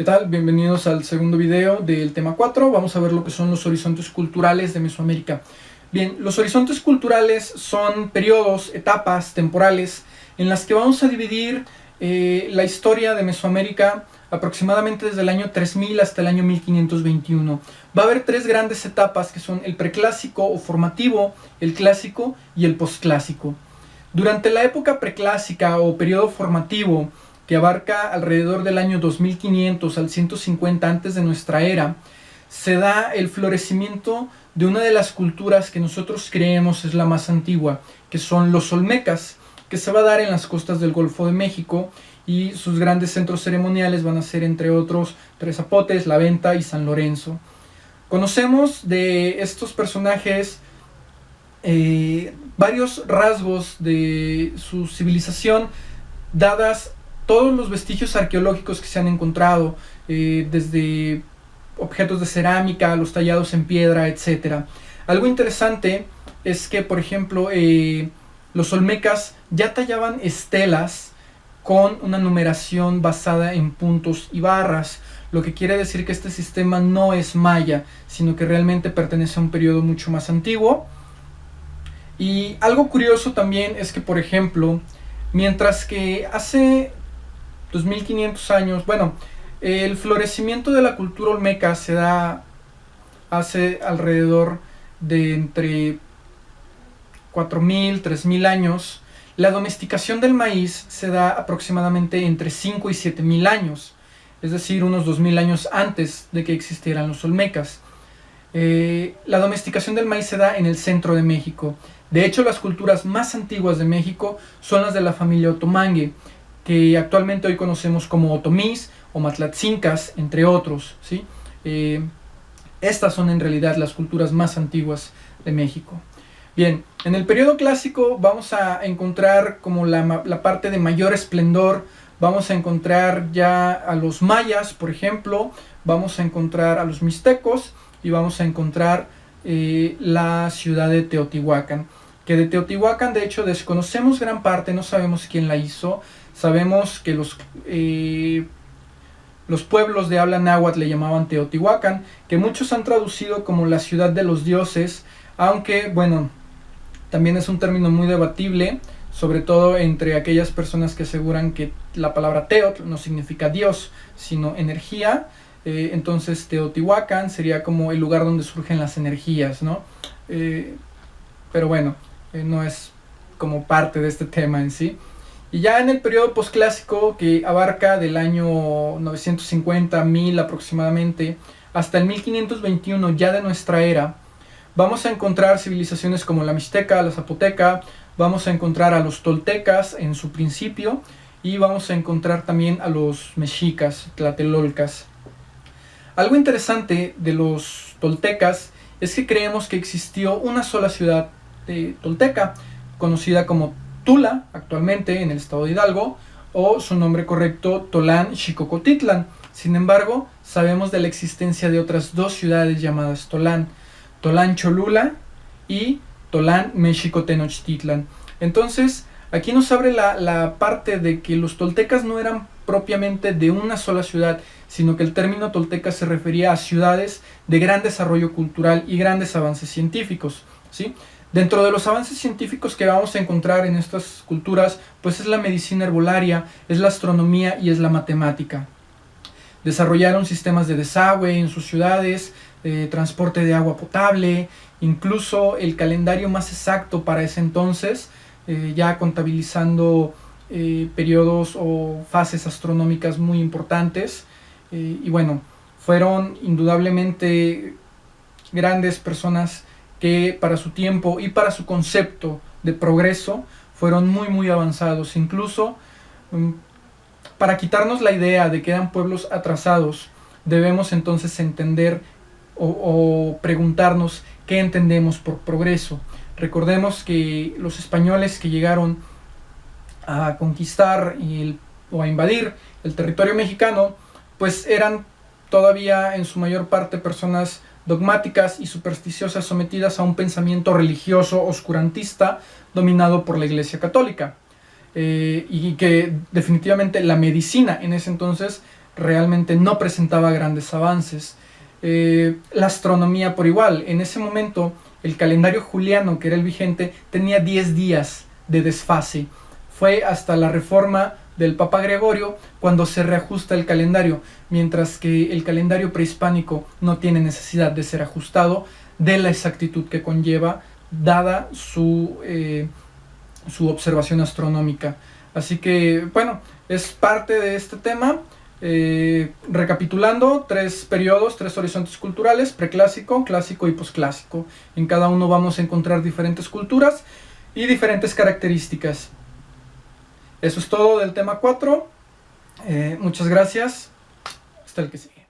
¿Qué tal? Bienvenidos al segundo video del tema 4. Vamos a ver lo que son los horizontes culturales de Mesoamérica. Bien, los horizontes culturales son periodos, etapas temporales en las que vamos a dividir la historia de Mesoamérica aproximadamente desde el año 3000 hasta el año 1521. Va a haber tres grandes etapas que son el preclásico o formativo, el clásico y el posclásico. Durante la época preclásica o periodo formativo, que abarca alrededor del año 2500 al 150 antes de nuestra era, se da el florecimiento de una de las culturas que nosotros creemos es la más antigua, que son los olmecas, que se va a dar en las costas del Golfo de México, y sus grandes centros ceremoniales van a ser, entre otros, Tres Zapotes, La Venta y San Lorenzo. Conocemos de estos personajes varios rasgos de su civilización, dadas todos los vestigios arqueológicos que se han encontrado, desde objetos de cerámica, los tallados en piedra, etc. Algo interesante es que, por ejemplo, los olmecas ya tallaban estelas con una numeración basada en puntos y barras, lo que quiere decir que este sistema no es maya, sino que realmente pertenece a un periodo mucho más antiguo. Y algo curioso también es que, por ejemplo, mientras que hace 2500 años, bueno, el florecimiento de la cultura olmeca se da hace alrededor de entre 4000, 3000 años. La domesticación del maíz se da aproximadamente entre 5 y 7000 años, es decir, unos 2000 años antes de que existieran los olmecas. La domesticación del maíz se da en el centro de México. De hecho, las culturas más antiguas de México son las de la familia Otomangue, que actualmente hoy conocemos como otomís o matlatzincas, entre otros, ¿sí? Estas son en realidad las culturas más antiguas de México. Bien, en el periodo clásico vamos a encontrar como la parte de mayor esplendor. Vamos a encontrar ya a los mayas, por ejemplo, vamos a encontrar a los mixtecos y vamos a encontrar la ciudad de Teotihuacán, que de Teotihuacán de hecho desconocemos gran parte, no sabemos quién la hizo. Sabemos que los pueblos de habla náhuatl le llamaban Teotihuacán, que muchos han traducido como la ciudad de los dioses, aunque bueno, también es un término muy debatible, sobre todo entre aquellas personas que aseguran que la palabra Teotl no significa Dios, sino energía. Entonces Teotihuacán sería como el lugar donde surgen las energías, ¿no? Pero bueno, no es como parte de este tema en sí. Y ya en el periodo posclásico, que abarca del año 950, 1000 aproximadamente, hasta el 1521 ya de nuestra era, vamos a encontrar civilizaciones como la mixteca, la zapoteca, vamos a encontrar a los toltecas en su principio, y vamos a encontrar también a los mexicas, tlatelolcas. Algo interesante de los toltecas es que creemos que existió una sola ciudad tolteca, conocida como Tula, actualmente en el estado de Hidalgo, o su nombre correcto, Tolán Xicocotitlán. Sin embargo, sabemos de la existencia de otras dos ciudades llamadas Tolán, Tolán Cholula y Tolán Mexicotenochtitlan. Entonces, aquí nos abre la parte de que los toltecas no eran propiamente de una sola ciudad, sino que el término tolteca se refería a ciudades de gran desarrollo cultural y grandes avances científicos, ¿sí? Dentro de los avances científicos que vamos a encontrar en estas culturas, pues es la medicina herbolaria, es la astronomía y es la matemática. Desarrollaron sistemas de desagüe en sus ciudades, transporte de agua potable, incluso el calendario más exacto para ese entonces, ya contabilizando periodos o fases astronómicas muy importantes. Y bueno, fueron indudablemente grandes personas que para su tiempo y para su concepto de progreso fueron muy avanzados. Incluso para quitarnos la idea de que eran pueblos atrasados, debemos entonces entender o preguntarnos qué entendemos por progreso. Recordemos que los españoles que llegaron a conquistar o a invadir el territorio mexicano, pues eran todavía en su mayor parte personas dogmáticas y supersticiosas sometidas a un pensamiento religioso oscurantista dominado por la Iglesia Católica, y que definitivamente la medicina en ese entonces realmente no presentaba grandes avances. La astronomía por igual, en ese momento el calendario juliano, que era el vigente, tenía 10 días de desfase. Fue hasta la reforma del Papa Gregorio cuando se reajusta el calendario, mientras que el calendario prehispánico no tiene necesidad de ser ajustado de la exactitud que conlleva, dada su observación astronómica. Así que, bueno, es parte de este tema. Recapitulando, 3 periodos, 3 horizontes culturales: preclásico, clásico y posclásico. En cada uno vamos a encontrar diferentes culturas y diferentes características. Eso es todo del tema 4. Muchas gracias. Hasta el que sigue.